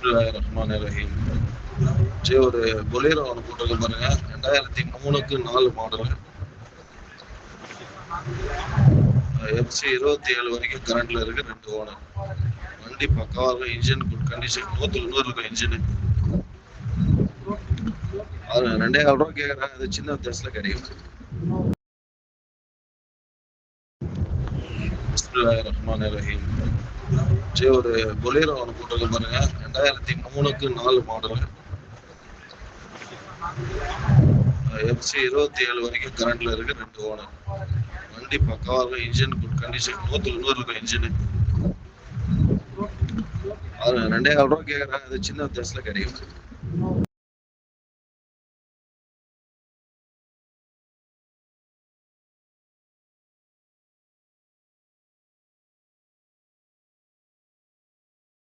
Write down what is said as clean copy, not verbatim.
பிஸ்மில்லாஹிர்ரஹ்மானிர்ரஹீம். சரி, ஒரு பொலேரோ ஒன்று போட்டிருக்க பாருங்க. 2003க்கு 4 மாடல். எஃப்சி 27 வரைக்கும் கரண்ட்ல இருக்கு. 2 ஓனர். வண்டி பக்காவா இருக்கும். Engine good condition. 100 இருக்கும் இன்ஜின். அது 2,500 ரூபா கேட்குறாங்க. அது சின்ன வித்தியாசத்துல கிடைக்கும். பிஸ்மில்லாஹிர்ரஹ்மானிர்ரஹீம். சரி, ஒரு பொலேரோ ஒன்று போட்டிருக்க பாருங்க. 2003க்கு 4 மாடல். எஃப்சி 27 வரைக்கும் கரண்ட்ல இருக்கு. 2 ஓனர். வண்டி பக்காவா இருக்கும். Engine good condition. 100 இருக்கும் இன்ஜின். அது 2,500 ரூபா கேட்குறாங்க. அது சின்ன வித்தியாசத்துல கிடைக்கும்.